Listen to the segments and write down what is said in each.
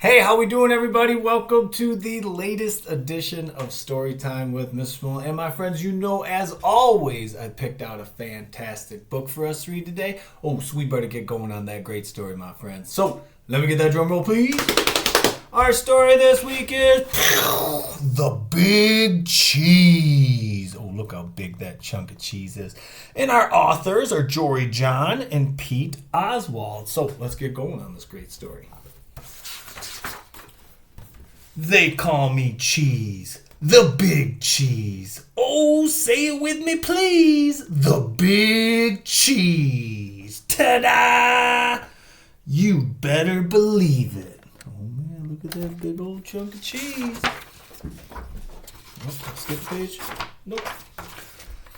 Hey, how we doing, everybody? Welcome to the latest edition of Storytime with Miss Smolen. And my friends, you know, as always, I picked out a fantastic book for us to read today. Oh, so we better get going on that great story, my friends. So, let me get that drum roll, please. Our story this week is The Big Cheese. Oh, look how big that chunk of cheese is. And our authors are Jory John and Pete Oswald. So, let's get going on this great story. They call me Cheese, the Big Cheese. Oh, say it with me, please. The Big Cheese. Ta-da! You better believe it. Oh, man, look at that big old chunk of cheese. Oh, skip the page. Nope.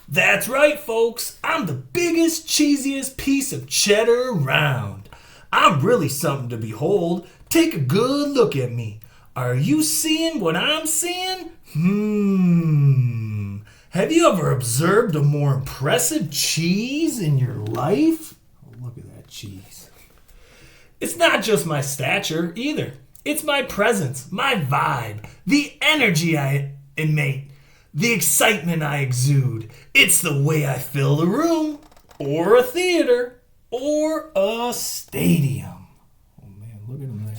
That's right, folks. I'm the biggest, cheesiest piece of cheddar around. I'm really something to behold. Take a good look at me. Are you seeing what I'm seeing? Have you ever observed a more impressive cheese in your life? Oh, look at that cheese. It's not just my stature either. It's my presence, my vibe, the energy I emit, the excitement I exude. It's the way I fill a room, or a theater, or a stadium. Oh man, look at him there.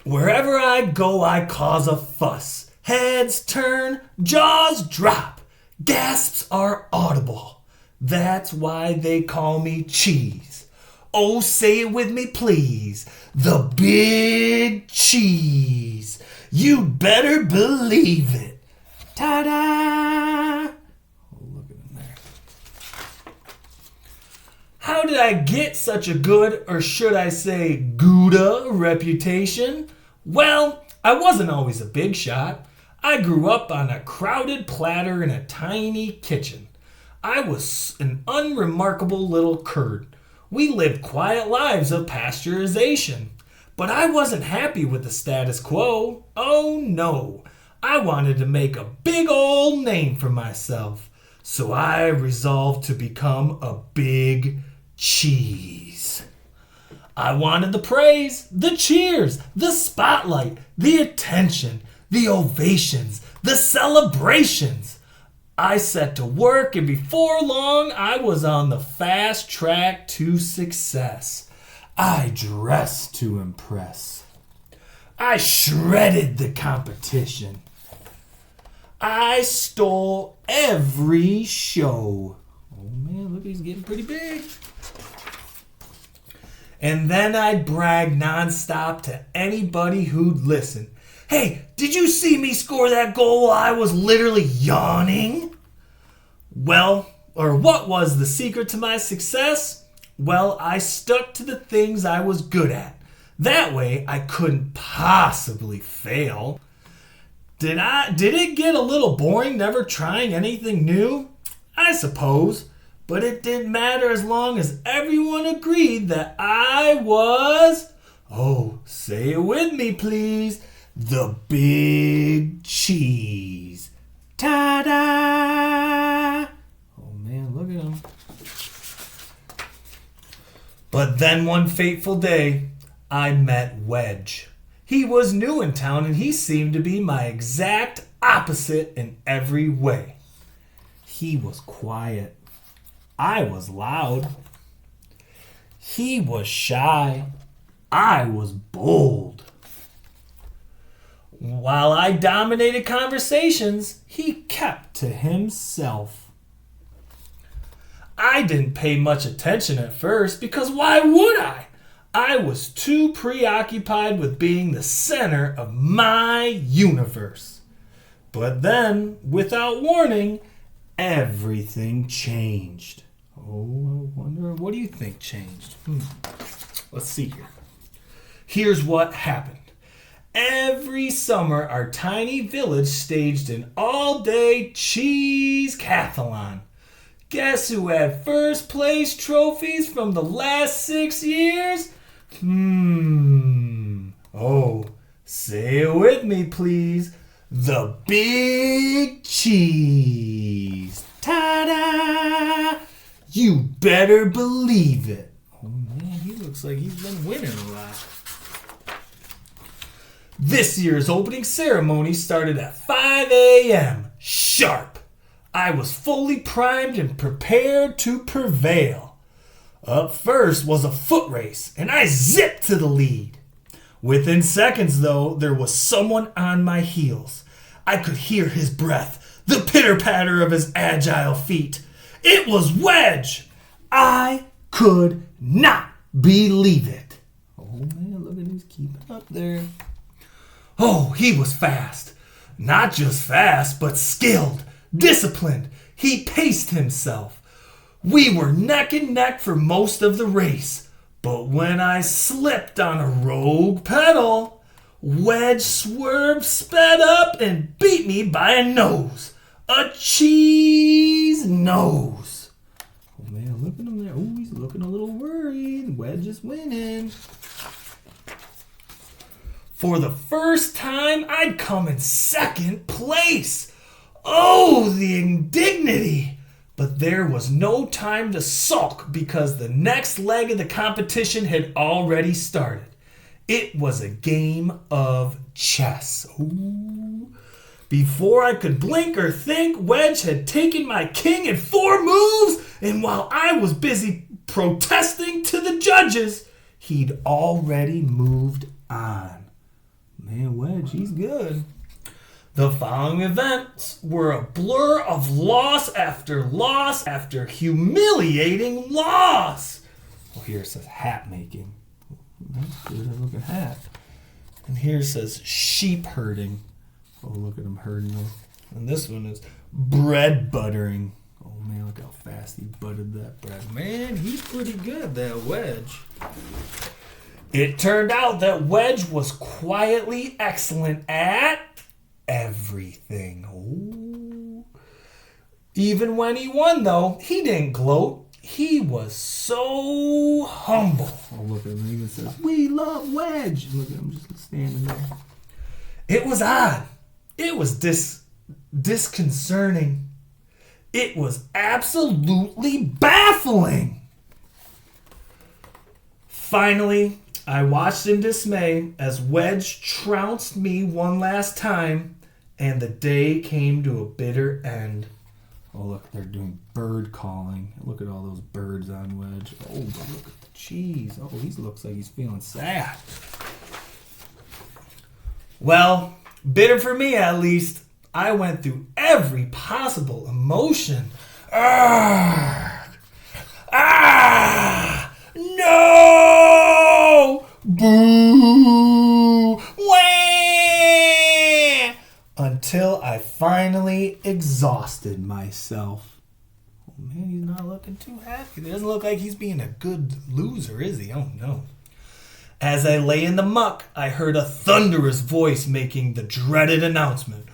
Wherever I go, I cause a fuss. Heads turn, jaws drop, gasps are audible. That's why they call me Cheese. Oh, say it with me, please. The Big Cheese. You better believe it. Ta-da! Oh, look at him there. How did I get such a good, or should I say Gouda, reputation? Well, I wasn't always a big shot. I grew up on a crowded platter in a tiny kitchen. I was an unremarkable little curd. We lived quiet lives of pasteurization. But I wasn't happy with the status quo. Oh no. I wanted to make a big old name for myself. So I resolved to become a big cheese. I wanted the praise, the cheers, the spotlight, the attention, the ovations, the celebrations. I set to work, and before long I was on the fast track to success. I dressed to impress. I shredded the competition. I stole every show. Oh man, look, he's getting pretty big. And then I'd brag nonstop to anybody who'd listen. Hey, did you see me score that goal while I was literally yawning? Well, or what was the secret to my success? Well, I stuck to the things I was good at. That way, I couldn't possibly fail. Did it get a little boring never trying anything new? I suppose. But it didn't matter as long as everyone agreed that I was, oh, say it with me, please, the Big Cheese. Ta-da! Oh, man, look at him. But then one fateful day, I met Wedge. He was new in town, and he seemed to be my exact opposite in every way. He was quiet. I was loud. He was shy. I was bold. While I dominated conversations, he kept to himself. I didn't pay much attention at first because why would I? I was too preoccupied with being the center of my universe. But then, without warning, everything changed. Oh, I wonder, what do you think changed? Let's see here. Here's what happened. Every summer, our tiny village staged an all-day cheese-cathlon. Guess who had first place trophies from the last 6 years? Oh, say it with me, please. The Big Cheese. Ta-da! You better believe it. Oh man, he looks Looks like he's been winning a lot. This year's opening ceremony started at 5 a.m. sharp. I was fully primed and prepared to prevail. Up first was a foot race, and I zipped to the lead. Within seconds, though, there was someone on my heels. I could hear his breath, the pitter-patter of his agile feet. It was Wedge! I could not believe it. Oh man, look at him keeping up there. Oh, he was fast. Not just fast, but skilled, disciplined. He paced himself. We were neck and neck for most of the race, but when I slipped on a rogue pedal, Wedge swerved, sped up, and beat me by a nose. A cheese nose. Oh man, look at him there. Oh, he's looking a little worried. Wedge is winning. For the first time, I'd come in second place. Oh, the indignity! But there was no time to sulk because the next leg of the competition had already started. It was a game of chess. Ooh. Before I could blink or think, Wedge had taken my king in 4 moves, and while I was busy protesting to the judges, he'd already moved on. Man, Wedge, he's good. The following events were a blur of loss after humiliating loss. Oh, here it says hat making. That's good. I look at hat. And here it says sheep herding. Oh, look at him herding them. And this one is bread buttering. Oh, man, look how fast he buttered that bread. Man, he's pretty good, that Wedge. It turned out that Wedge was quietly excellent at everything. Ooh. Even when he won, though, he didn't gloat. He was so humble. Oh, look at him. He even says, "We love Wedge." Look at him just standing there. It was odd. It was disconcerting. It was absolutely baffling. Finally, I watched in dismay as Wedge trounced me one last time, and the day came to a bitter end. Oh, look, they're doing bird calling. Look at all those birds on Wedge. Oh, but look at the cheese. Oh, he looks like he's feeling sad. Well, bitter for me at least. I went through every possible emotion. No! Boo! Wah! Until I finally exhausted myself. Oh man, he's not looking too happy. It doesn't look like he's being a good loser, is he? Oh no. As I lay in the muck, I heard a thunderous voice making the dreaded announcement.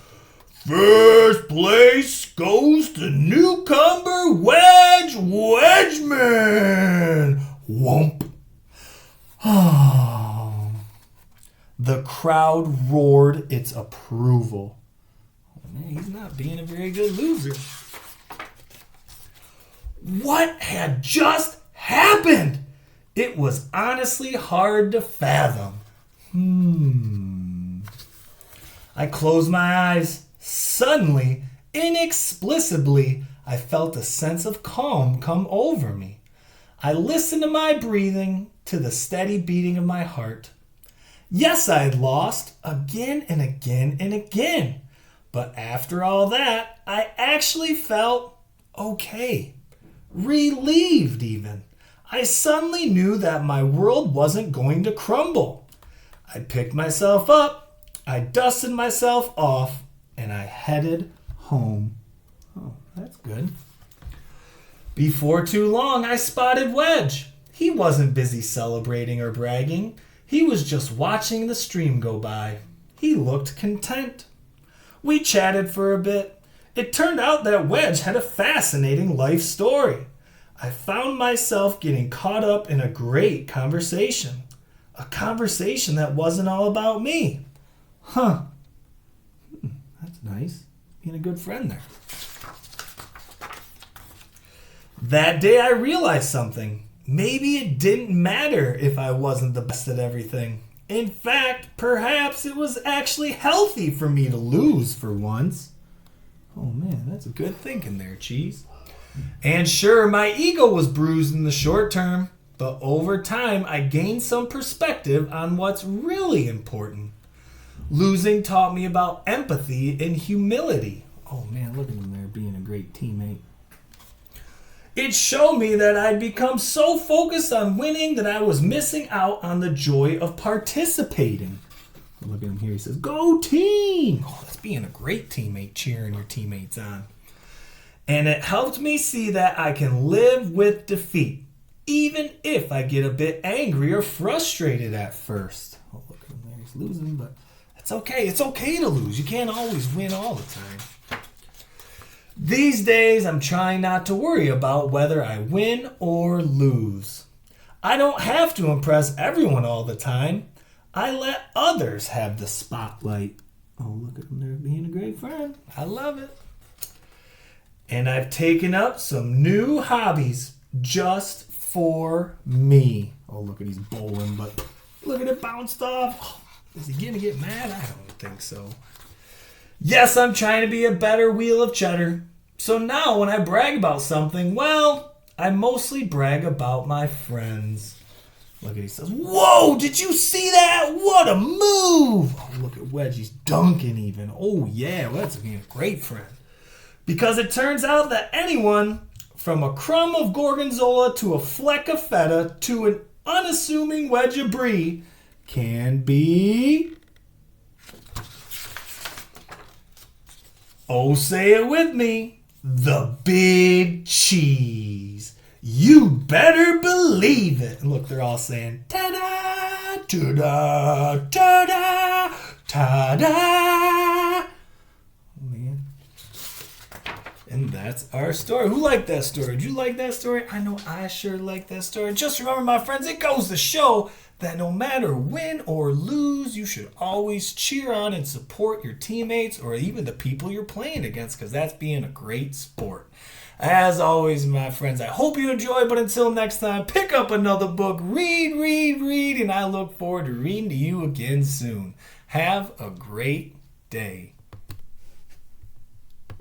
First place goes to newcomer Wedge Wedgman. Whomp. Oh. The crowd roared its approval. Oh, man, he's not being a very good loser. What had just happened? It was honestly hard to fathom. I closed my eyes. Suddenly, inexplicably, I felt a sense of calm come over me. I listened to my breathing, to the steady beating of my heart. Yes, I had lost again and again and again. But after all that, I actually felt okay. Relieved, even. I suddenly knew that my world wasn't going to crumble. I picked myself up, I dusted myself off, and I headed home. Oh, that's good. Before too long, I spotted Wedge. He wasn't busy celebrating or bragging. He was just watching the stream go by. He looked content. We chatted for a bit. It turned out that Wedge had a fascinating life story. I found myself getting caught up in a great conversation. A conversation that wasn't all about me. That's nice. Being a good friend there. That day I realized something. maybe it didn't matter if I wasn't the best at everything. In fact, perhaps it was actually healthy for me to lose for once. Oh man, that's good thinking there, Cheese. And sure, my ego was bruised in the short term, but over time I gained some perspective on what's really important. Losing taught me about empathy and humility. Oh man, look at him there being a great teammate. It showed me that I'd become so focused on winning that I was missing out on the joy of participating. Look at him here. He says, "Go team!" Oh, that's being a great teammate, cheering your teammates on. And it helped me see that I can live with defeat, even if I get a bit angry or frustrated at first. Oh, look at him there. He's losing, but it's okay. It's okay to lose. You can't always win all the time. These days, I'm trying not to worry about whether I win or lose. I don't have to impress everyone all the time. I let others have the spotlight. Oh, look at him there being a great friend. I love it. And I've taken up some new hobbies just for me. Oh, look at he's bowling, but look at it bounced off. Oh, is he going to get mad? I don't think so. Yes, I'm trying to be a better wheel of cheddar. So now when I brag about something, well, I mostly brag about my friends. Look at he says, "Whoa, did you see that? What a move!" Oh, look at Wedge, he's dunking even. Oh yeah, well, that's being a great friend. Because it turns out that anyone, from a crumb of gorgonzola to a fleck of feta to an unassuming wedge of brie, can be... Oh, say it with me. The big cheese. You better believe it. And look, they're all saying, ta-da, ta-da, ta-da, ta-da. Oh, man. And that's our story. Who liked that story? Did you like that story? I know I sure like that story. Just remember, my friends, it goes to show that no matter win or lose, you should always cheer on and support your teammates or even the people you're playing against, because that's being a great sport. As always, my friends, I hope you enjoy, but until next time, pick up another book, read, and I look forward to reading to you again soon. Have a great day.